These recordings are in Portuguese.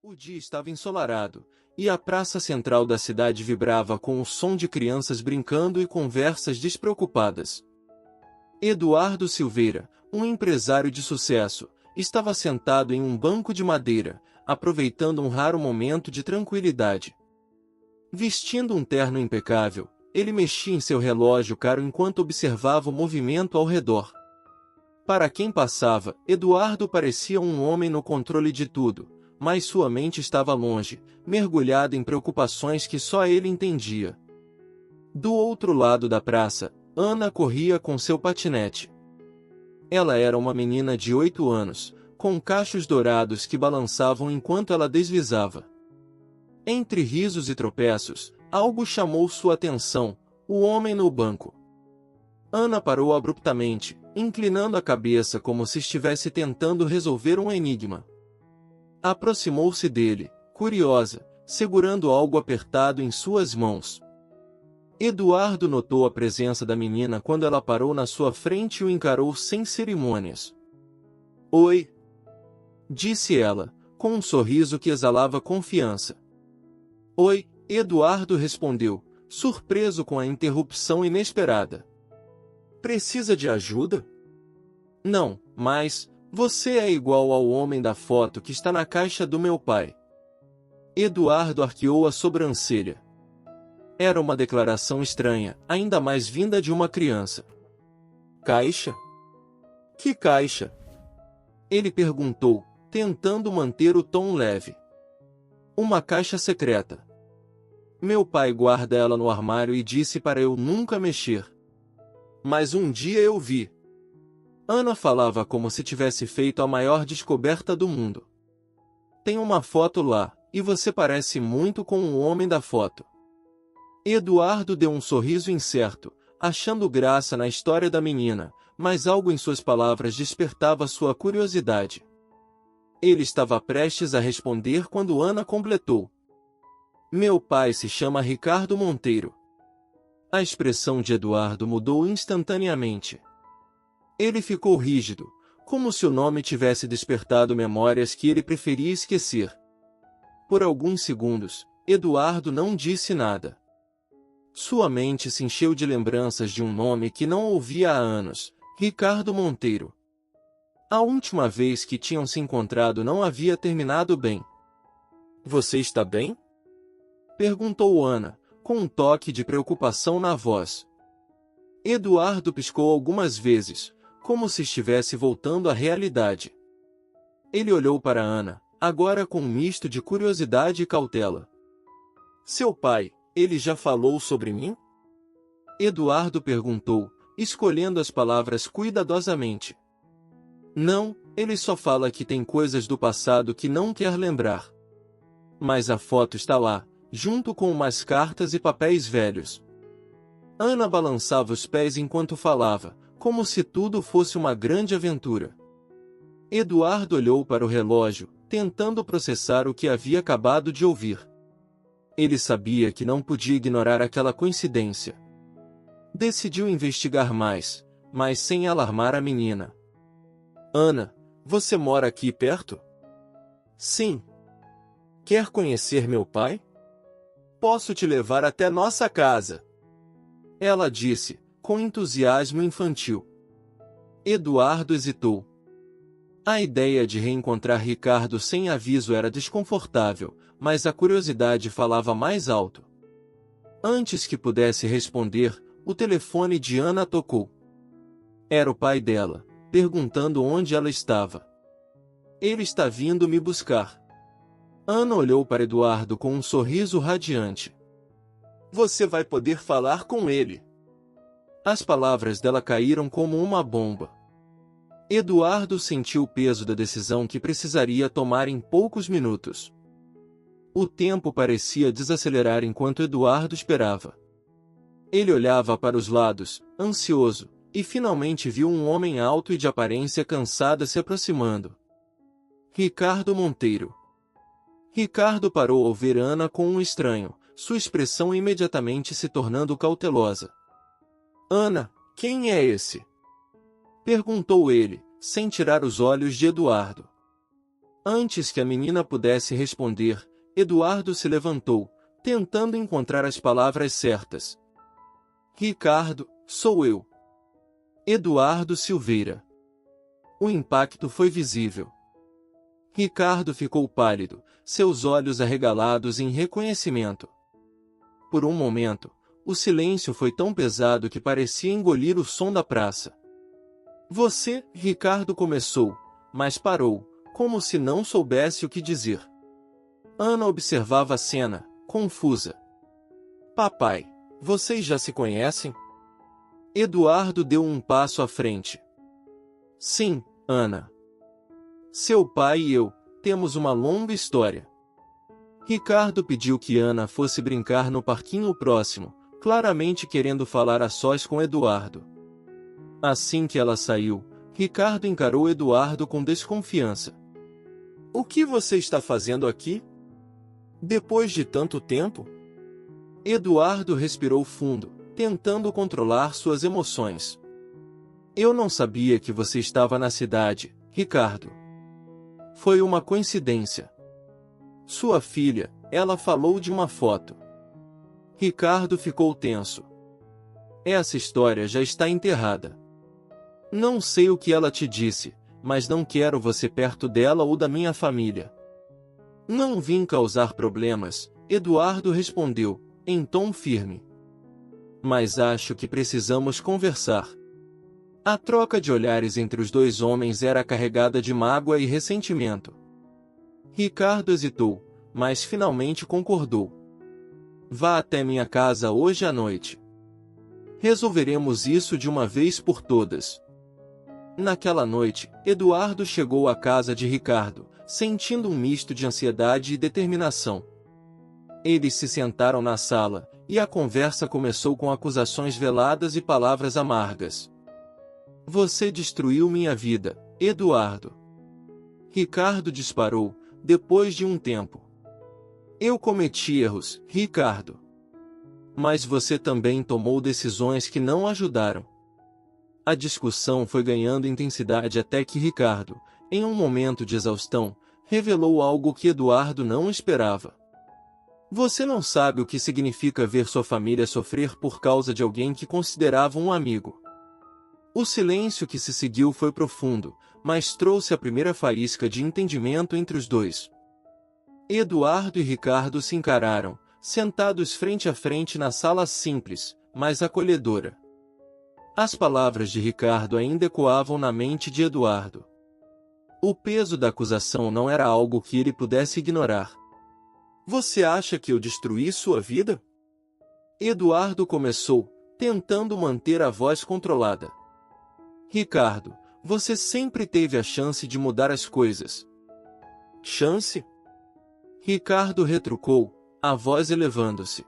O dia estava ensolarado, e a praça central da cidade vibrava com o som de crianças brincando e conversas despreocupadas. Eduardo Silveira, um empresário de sucesso, estava sentado em um banco de madeira, aproveitando um raro momento de tranquilidade. Vestindo um terno impecável, ele mexia em seu relógio caro enquanto observava o movimento ao redor. Para quem passava, Eduardo parecia um homem no controle de tudo, mas sua mente estava longe, mergulhada em preocupações que só ele entendia. Do outro lado da praça, Ana corria com seu patinete. Ela era uma menina de 8 anos, com cachos dourados que balançavam enquanto ela deslizava. Entre risos e tropeços, algo chamou sua atenção: o homem no banco. Ana parou abruptamente, inclinando a cabeça como se estivesse tentando resolver um enigma. Aproximou-se dele, curiosa, segurando algo apertado em suas mãos. Eduardo notou a presença da menina quando ela parou na sua frente e o encarou sem cerimônias. "Oi", disse ela, com um sorriso que exalava confiança. "Oi", Eduardo respondeu, surpreso com a interrupção inesperada. "Precisa de ajuda?" "Não, mas você é igual ao homem da foto que está na caixa do meu pai." Eduardo arqueou a sobrancelha. Era uma declaração estranha, ainda mais vinda de uma criança. "Caixa? Que caixa?" ele perguntou, tentando manter o tom leve. "Uma caixa secreta. Meu pai guarda ela no armário e disse para eu nunca mexer. Mas um dia eu vi." Ana falava como se tivesse feito a maior descoberta do mundo. "Tem uma foto lá, e você parece muito com o homem da foto." Eduardo deu um sorriso incerto, achando graça na história da menina, mas algo em suas palavras despertava sua curiosidade. Ele estava prestes a responder quando Ana completou: "Meu pai se chama Ricardo Monteiro." A expressão de Eduardo mudou instantaneamente. Ele ficou rígido, como se o nome tivesse despertado memórias que ele preferia esquecer. Por alguns segundos, Eduardo não disse nada. Sua mente se encheu de lembranças de um nome que não ouvia há anos: Ricardo Monteiro. A última vez que tinham se encontrado não havia terminado bem. "Você está bem?" perguntou Ana, com um toque de preocupação na voz. Eduardo piscou algumas vezes, como se estivesse voltando à realidade. Ele olhou para Ana, agora com um misto de curiosidade e cautela. "Seu pai, ele já falou sobre mim?" Eduardo perguntou, escolhendo as palavras cuidadosamente. "Não, ele só fala que tem coisas do passado que não quer lembrar. Mas a foto está lá, junto com umas cartas e papéis velhos." Ana balançava os pés enquanto falava, como se tudo fosse uma grande aventura. Eduardo olhou para o relógio, tentando processar o que havia acabado de ouvir. Ele sabia que não podia ignorar aquela coincidência. Decidiu investigar mais, mas sem alarmar a menina. "Ana, você mora aqui perto?" "Sim." "Quer conhecer meu pai?" "Posso te levar até nossa casa," ela disse, com entusiasmo infantil. Eduardo hesitou. A ideia de reencontrar Ricardo sem aviso era desconfortável, mas a curiosidade falava mais alto. Antes que pudesse responder, o telefone de Ana tocou. Era o pai dela, perguntando onde ela estava. "Ele está vindo me buscar." Ana olhou para Eduardo com um sorriso radiante. "Você vai poder falar com ele." As palavras dela caíram como uma bomba. Eduardo sentiu o peso da decisão que precisaria tomar em poucos minutos. O tempo parecia desacelerar enquanto Eduardo esperava. Ele olhava para os lados, ansioso, e finalmente viu um homem alto e de aparência cansada se aproximando. Ricardo Monteiro. Ricardo parou ao ver Ana com um estranho, sua expressão imediatamente se tornando cautelosa. "Ana, quem é esse?" perguntou ele, sem tirar os olhos de Eduardo. Antes que a menina pudesse responder, Eduardo se levantou, tentando encontrar as palavras certas. Ricardo, sou eu. Eduardo Silveira. O impacto foi visível. Ricardo ficou pálido, seus olhos arregalados em reconhecimento. Por um momento, o silêncio foi tão pesado que parecia engolir o som da praça. Você, Ricardo começou, mas parou, como se não soubesse o que dizer. Ana observava a cena, confusa. Papai, vocês já se conhecem? Eduardo deu um passo à frente. Sim, Ana. Seu pai e eu temos uma longa história. Ricardo pediu que Ana fosse brincar no parquinho próximo, claramente querendo falar a sós com Eduardo. Assim que ela saiu, Ricardo encarou Eduardo com desconfiança. O que você está fazendo aqui? Depois de tanto tempo? Eduardo respirou fundo, tentando controlar suas emoções. Eu não sabia que você estava na cidade, Ricardo. Foi uma coincidência. Sua filha, ela falou de uma foto. Ricardo ficou tenso. Essa história já está enterrada. Não sei o que ela te disse, mas não quero você perto dela ou da minha família. Não vim causar problemas, Eduardo respondeu, em tom firme. Mas acho que precisamos conversar. A troca de olhares entre os dois homens era carregada de mágoa e ressentimento. Ricardo hesitou, mas finalmente concordou. Vá até minha casa hoje à noite. Resolveremos isso de uma vez por todas. Naquela noite, Eduardo chegou à casa de Ricardo, sentindo um misto de ansiedade e determinação. Eles se sentaram na sala, e a conversa começou com acusações veladas e palavras amargas. Você destruiu minha vida, Eduardo. Ricardo disparou, depois de um tempo. Eu cometi erros, Ricardo. Mas você também tomou decisões que não ajudaram. A discussão foi ganhando intensidade até que Ricardo, em um momento de exaustão, revelou algo que Eduardo não esperava. Você não sabe o que significa ver sua família sofrer por causa de alguém que considerava um amigo. O silêncio que se seguiu foi profundo, mas trouxe a primeira faísca de entendimento entre os dois. Eduardo e Ricardo se encararam, sentados frente a frente na sala simples, mas acolhedora. As palavras de Ricardo ainda ecoavam na mente de Eduardo. O peso da acusação não era algo que ele pudesse ignorar. Você acha que eu destruí sua vida? Eduardo começou, tentando manter a voz controlada. Ricardo, você sempre teve a chance de mudar as coisas. Chance? Ricardo retrucou, a voz elevando-se.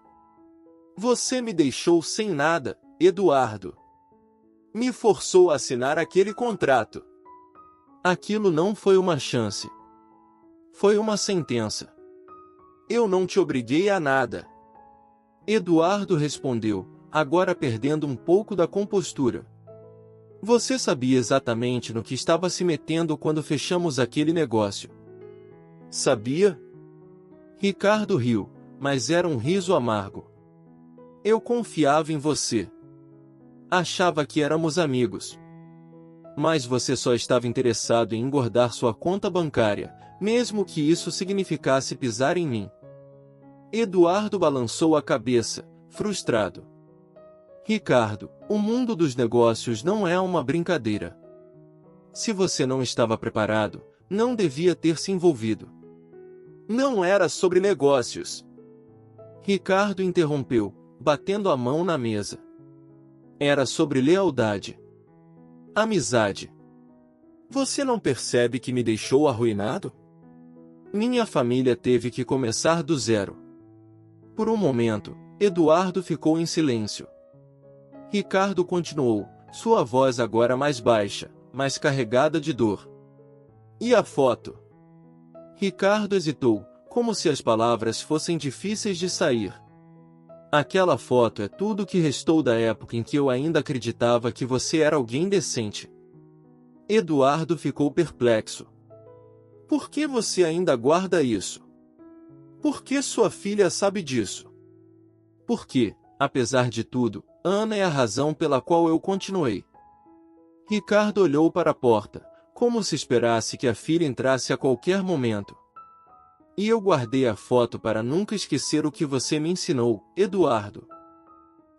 Você me deixou sem nada, Eduardo. Me forçou a assinar aquele contrato. Aquilo não foi uma chance. Foi uma sentença. Eu não te obriguei a nada. Eduardo respondeu, agora perdendo um pouco da compostura. Você sabia exatamente no que estava se metendo quando fechamos aquele negócio. Sabia? Ricardo riu, mas era um riso amargo. Eu confiava em você. Achava que éramos amigos. Mas você só estava interessado em engordar sua conta bancária, mesmo que isso significasse pisar em mim. Eduardo balançou a cabeça, frustrado. Ricardo, o mundo dos negócios não é uma brincadeira. Se você não estava preparado, não devia ter se envolvido. Não era sobre negócios. Ricardo interrompeu, batendo a mão na mesa. Era sobre lealdade. Amizade. Você não percebe que me deixou arruinado? Minha família teve que começar do zero. Por um momento, Eduardo ficou em silêncio. Ricardo continuou, sua voz agora mais baixa, mas carregada de dor. E a foto? Ricardo hesitou, como se as palavras fossem difíceis de sair. Aquela foto é tudo o que restou da época em que eu ainda acreditava que você era alguém decente. Eduardo ficou perplexo. Por que você ainda guarda isso? Por que sua filha sabe disso? Porque, apesar de tudo, Ana é a razão pela qual eu continuei. Ricardo olhou para a porta, como se esperasse que a filha entrasse a qualquer momento. E eu guardei a foto para nunca esquecer o que você me ensinou, Eduardo.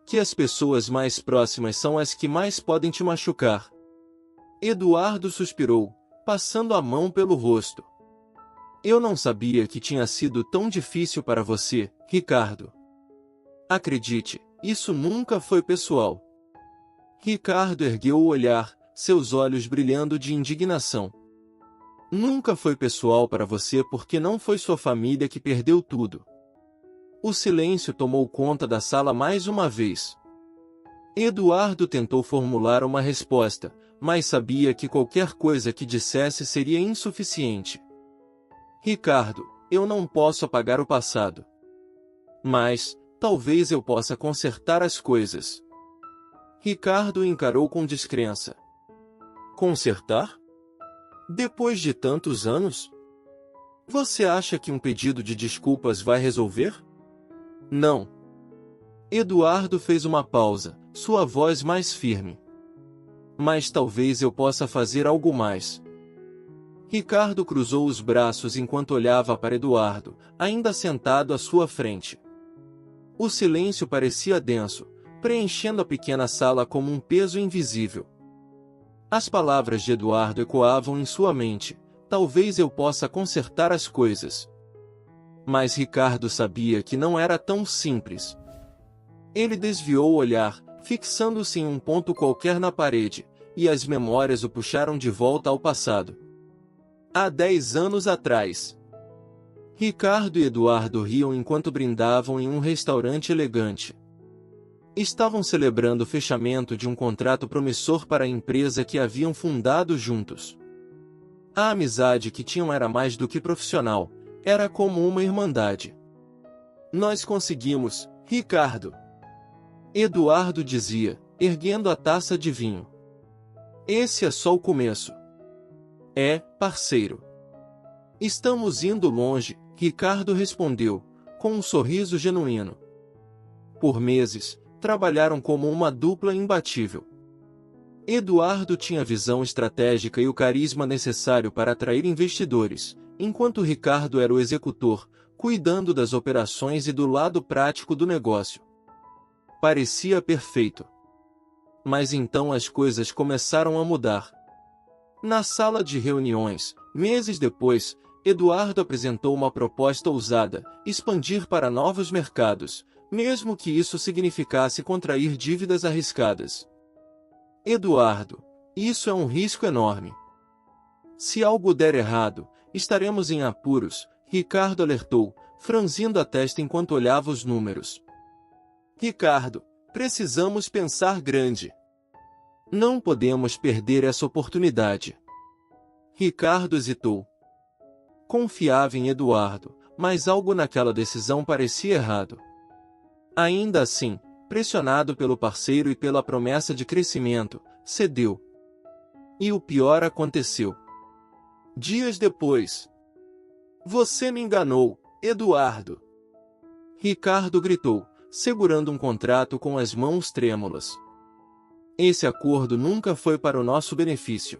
Que as pessoas mais próximas são as que mais podem te machucar. Eduardo suspirou, passando a mão pelo rosto. Eu não sabia que tinha sido tão difícil para você, Ricardo. Acredite, isso nunca foi pessoal. Ricardo ergueu o olhar, seus olhos brilhando de indignação. Nunca foi pessoal para você porque não foi sua família que perdeu tudo. O silêncio tomou conta da sala mais uma vez. Eduardo tentou formular uma resposta, mas sabia que qualquer coisa que dissesse seria insuficiente. Ricardo, eu não posso apagar o passado. Mas, talvez eu possa consertar as coisas. Ricardo o encarou com descrença. Consertar? Depois de tantos anos? Você acha que um pedido de desculpas vai resolver? Não. Eduardo fez uma pausa, sua voz mais firme. Mas talvez eu possa fazer algo mais. Ricardo cruzou os braços enquanto olhava para Eduardo, ainda sentado à sua frente. O silêncio parecia denso, preenchendo a pequena sala como um peso invisível. As palavras de Eduardo ecoavam em sua mente. Talvez eu possa consertar as coisas. Mas Ricardo sabia que não era tão simples. Ele desviou o olhar, fixando-se em um ponto qualquer na parede, e as memórias o puxaram de volta ao passado. Há 10 anos atrás. Ricardo e Eduardo riam enquanto brindavam em um restaurante elegante. Estavam celebrando o fechamento de um contrato promissor para a empresa que haviam fundado juntos. A amizade que tinham era mais do que profissional, era como uma irmandade. Nós conseguimos, Ricardo. Eduardo dizia, erguendo a taça de vinho. Esse é só o começo. É, parceiro. Estamos indo longe, Ricardo respondeu, com um sorriso genuíno. Por meses, trabalharam como uma dupla imbatível. Eduardo tinha visão estratégica e o carisma necessário para atrair investidores, enquanto Ricardo era o executor, cuidando das operações e do lado prático do negócio. Parecia perfeito. Mas então as coisas começaram a mudar. Na sala de reuniões, meses depois, Eduardo apresentou uma proposta ousada, expandir para novos mercados, mesmo que isso significasse contrair dívidas arriscadas. Eduardo, isso é um risco enorme. Se algo der errado, estaremos em apuros, Ricardo alertou, franzindo a testa enquanto olhava os números. Ricardo, precisamos pensar grande. Não podemos perder essa oportunidade. Ricardo hesitou. Confiava em Eduardo, mas algo naquela decisão parecia errado. Ainda assim, pressionado pelo parceiro e pela promessa de crescimento, cedeu. E o pior aconteceu. Dias depois. Você me enganou, Eduardo. Ricardo gritou, segurando um contrato com as mãos trêmulas. Esse acordo nunca foi para o nosso benefício.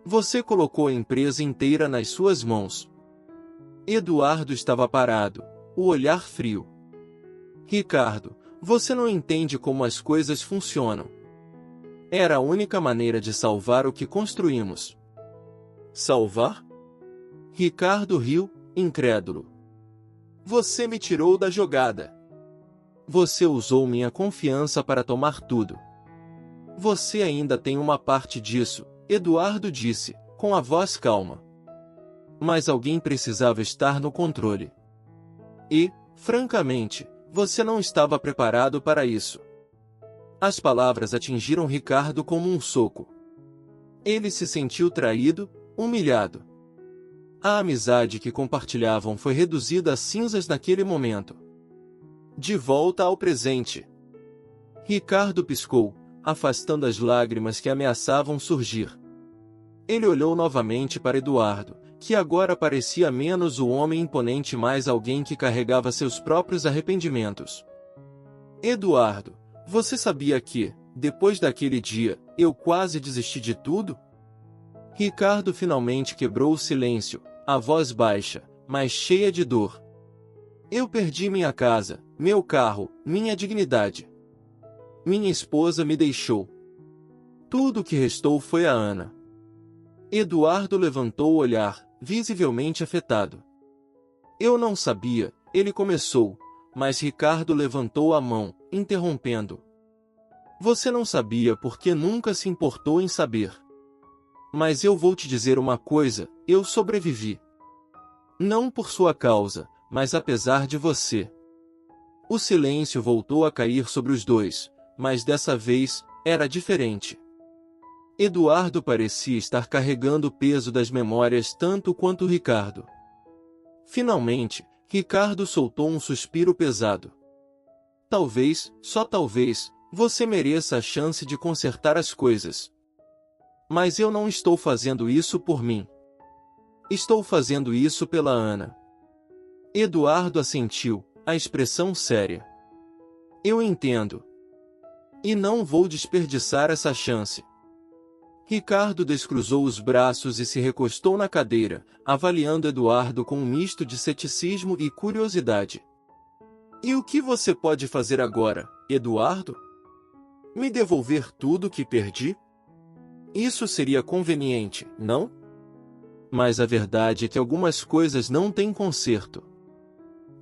Você colocou a empresa inteira nas suas mãos. Eduardo estava parado, o olhar frio. Ricardo, você não entende como as coisas funcionam. Era a única maneira de salvar o que construímos. Salvar? Ricardo riu, incrédulo. Você me tirou da jogada. Você usou minha confiança para tomar tudo. Você ainda tem uma parte disso, Eduardo disse, com a voz calma. Mas alguém precisava estar no controle. E, francamente, você não estava preparado para isso. As palavras atingiram Ricardo como um soco. Ele se sentiu traído, humilhado. A amizade que compartilhavam foi reduzida a cinzas naquele momento. De volta ao presente. Ricardo piscou, afastando as lágrimas que ameaçavam surgir. Ele olhou novamente para Eduardo, que agora parecia menos o homem imponente e mais alguém que carregava seus próprios arrependimentos. Eduardo, você sabia que, depois daquele dia, eu quase desisti de tudo? Ricardo finalmente quebrou o silêncio, a voz baixa, mas cheia de dor. Eu perdi minha casa, meu carro, minha dignidade. Minha esposa me deixou. Tudo o que restou foi a Ana. Eduardo levantou o olhar, visivelmente afetado. Eu não sabia, ele começou, mas Ricardo levantou a mão, interrompendo. Você não sabia porque nunca se importou em saber. Mas eu vou te dizer uma coisa, eu sobrevivi. Não por sua causa, mas apesar de você. O silêncio voltou a cair sobre os dois, mas dessa vez, era diferente. Eduardo parecia estar carregando o peso das memórias tanto quanto Ricardo. Finalmente, Ricardo soltou um suspiro pesado. Talvez, só talvez, você mereça a chance de consertar as coisas. Mas eu não estou fazendo isso por mim. Estou fazendo isso pela Ana. Eduardo assentiu, a expressão séria. Eu entendo. E não vou desperdiçar essa chance. Ricardo descruzou os braços e se recostou na cadeira, avaliando Eduardo com um misto de ceticismo e curiosidade. E o que você pode fazer agora, Eduardo? Me devolver tudo que perdi? Isso seria conveniente, não? Mas a verdade é que algumas coisas não têm conserto.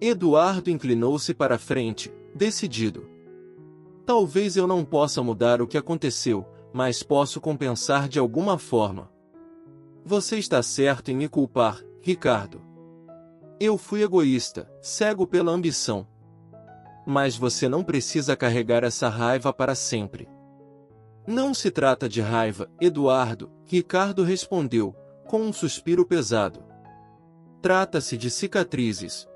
Eduardo inclinou-se para a frente, decidido. Talvez eu não possa mudar o que aconteceu, mas posso compensar de alguma forma. Você está certo em me culpar, Ricardo. Eu fui egoísta, cego pela ambição. Mas você não precisa carregar essa raiva para sempre. Não se trata de raiva, Eduardo, Ricardo respondeu, com um suspiro pesado. Trata-se de cicatrizes.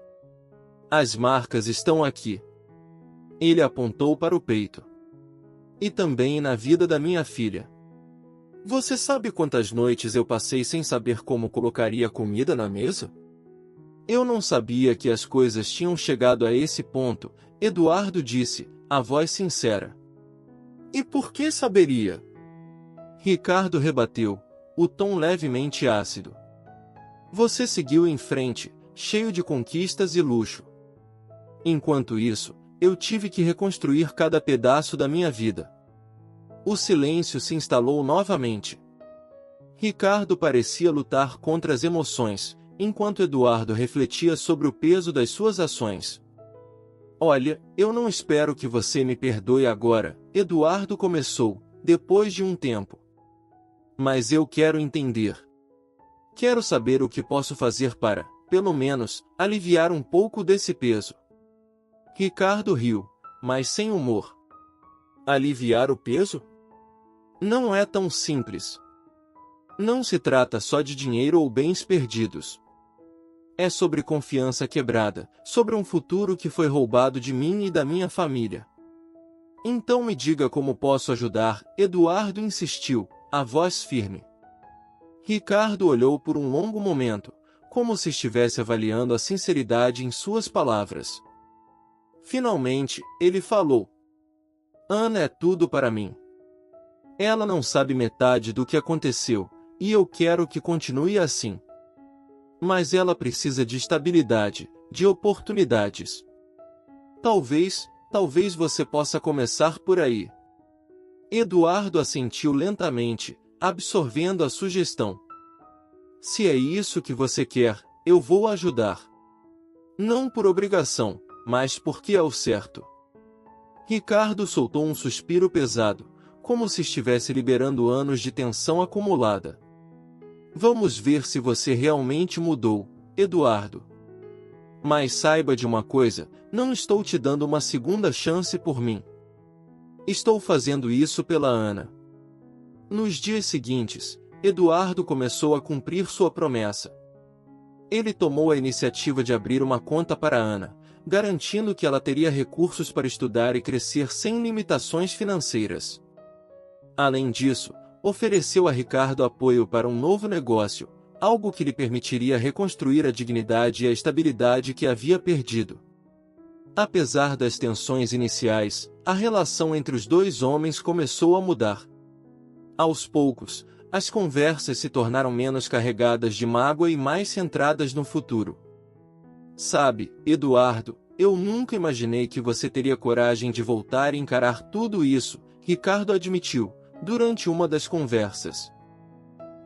As marcas estão aqui. Ele apontou para o peito. E também na vida da minha filha. Você sabe quantas noites eu passei sem saber como colocaria comida na mesa? Eu não sabia que as coisas tinham chegado a esse ponto, Eduardo disse, a voz sincera. E por que saberia? Ricardo rebateu, o tom levemente ácido. Você seguiu em frente, cheio de conquistas e luxo. Enquanto isso, eu tive que reconstruir cada pedaço da minha vida. O silêncio se instalou novamente. Ricardo parecia lutar contra as emoções, enquanto Eduardo refletia sobre o peso das suas ações. Olha, eu não espero que você me perdoe agora, Eduardo começou, depois de um tempo. Mas eu quero entender. Quero saber o que posso fazer para, pelo menos, aliviar um pouco desse peso. Ricardo riu, mas sem humor. Aliviar o peso? Não é tão simples. Não se trata só de dinheiro ou bens perdidos. É sobre confiança quebrada, sobre um futuro que foi roubado de mim e da minha família. Então me diga como posso ajudar, Eduardo insistiu, a voz firme. Ricardo olhou por um longo momento, como se estivesse avaliando a sinceridade em suas palavras. Finalmente, ele falou. Ana é tudo para mim. Ela não sabe metade do que aconteceu, e eu quero que continue assim. Mas ela precisa de estabilidade, de oportunidades. Talvez você possa começar por aí. Eduardo assentiu lentamente, absorvendo a sugestão. Se é isso que você quer, eu vou ajudar. Não por obrigação, mas porque é o certo. Ricardo soltou um suspiro pesado, como se estivesse liberando anos de tensão acumulada. Vamos ver se você realmente mudou, Eduardo. Mas saiba de uma coisa, não estou te dando uma segunda chance por mim. Estou fazendo isso pela Ana. Nos dias seguintes, Eduardo começou a cumprir sua promessa. Ele tomou a iniciativa de abrir uma conta para Ana, garantindo que ela teria recursos para estudar e crescer sem limitações financeiras. Além disso, ofereceu a Ricardo apoio para um novo negócio, algo que lhe permitiria reconstruir a dignidade e a estabilidade que havia perdido. Apesar das tensões iniciais, a relação entre os dois homens começou a mudar. Aos poucos, as conversas se tornaram menos carregadas de mágoa e mais centradas no futuro. Sabe, Eduardo, eu nunca imaginei que você teria coragem de voltar e encarar tudo isso, Ricardo admitiu, durante uma das conversas.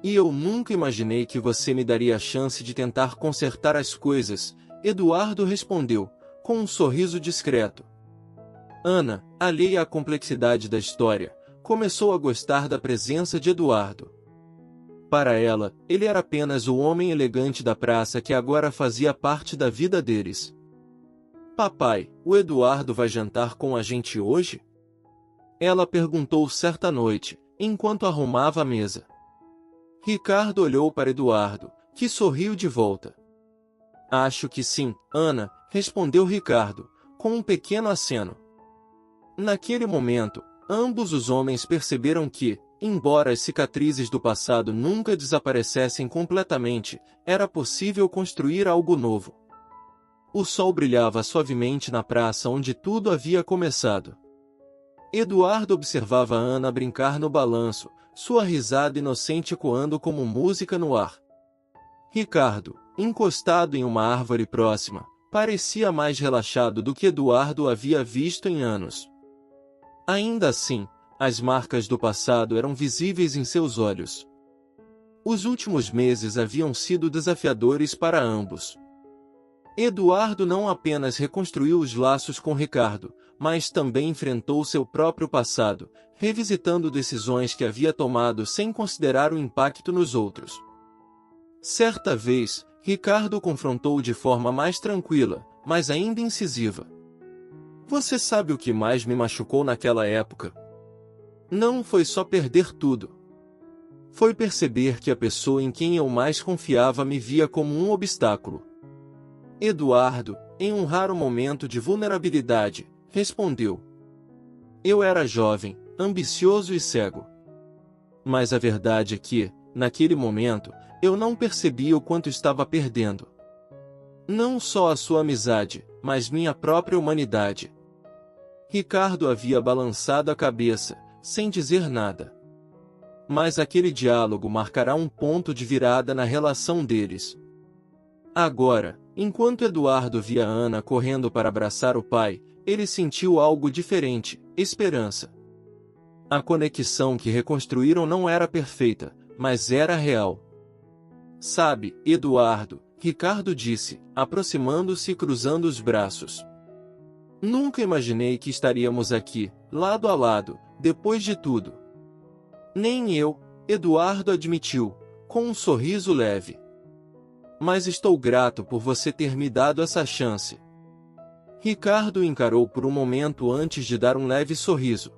E eu nunca imaginei que você me daria a chance de tentar consertar as coisas, Eduardo respondeu, com um sorriso discreto. Ana, alheia à complexidade da história, começou a gostar da presença de Eduardo. Para ela, ele era apenas o homem elegante da praça que agora fazia parte da vida deles. Papai, o Eduardo vai jantar com a gente hoje? Ela perguntou certa noite, enquanto arrumava a mesa. Ricardo olhou para Eduardo, que sorriu de volta. Acho que sim, Ana, respondeu Ricardo, com um pequeno aceno. Naquele momento, ambos os homens perceberam que, embora as cicatrizes do passado nunca desaparecessem completamente, era possível construir algo novo. O sol brilhava suavemente na praça onde tudo havia começado. Eduardo observava Ana brincar no balanço, sua risada inocente ecoando como música no ar. Ricardo, encostado em uma árvore próxima, parecia mais relaxado do que Eduardo havia visto em anos. Ainda assim, as marcas do passado eram visíveis em seus olhos. Os últimos meses haviam sido desafiadores para ambos. Eduardo não apenas reconstruiu os laços com Ricardo, mas também enfrentou seu próprio passado, revisitando decisões que havia tomado sem considerar o impacto nos outros. Certa vez, Ricardo o confrontou de forma mais tranquila, mas ainda incisiva. Você sabe o que mais me machucou naquela época? Não foi só perder tudo. Foi perceber que a pessoa em quem eu mais confiava me via como um obstáculo. Eduardo, em um raro momento de vulnerabilidade, respondeu. Eu era jovem, ambicioso e cego. Mas a verdade é que, naquele momento, eu não percebia o quanto estava perdendo. Não só a sua amizade, mas minha própria humanidade. Ricardo havia balançado a cabeça, sem dizer nada. Mas aquele diálogo marcará um ponto de virada na relação deles. Agora, enquanto Eduardo via Ana correndo para abraçar o pai, ele sentiu algo diferente, esperança. A conexão que reconstruíram não era perfeita, mas era real. Sabe, Eduardo, Ricardo disse, aproximando-se e cruzando os braços. Nunca imaginei que estaríamos aqui, lado a lado, depois de tudo. Nem eu, Eduardo admitiu, com um sorriso leve. Mas estou grato por você ter me dado essa chance. Ricardo o encarou por um momento antes de dar um leve sorriso.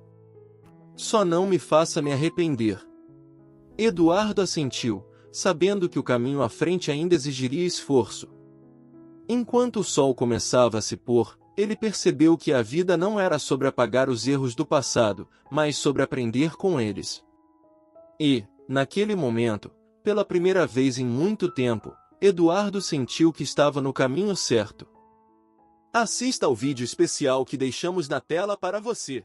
Só não me faça me arrepender. Eduardo assentiu, sabendo que o caminho à frente ainda exigiria esforço. Enquanto o sol começava a se pôr, ele percebeu que a vida não era sobre apagar os erros do passado, mas sobre aprender com eles. E, naquele momento, pela primeira vez em muito tempo, Eduardo sentiu que estava no caminho certo. Assista ao vídeo especial que deixamos na tela para você.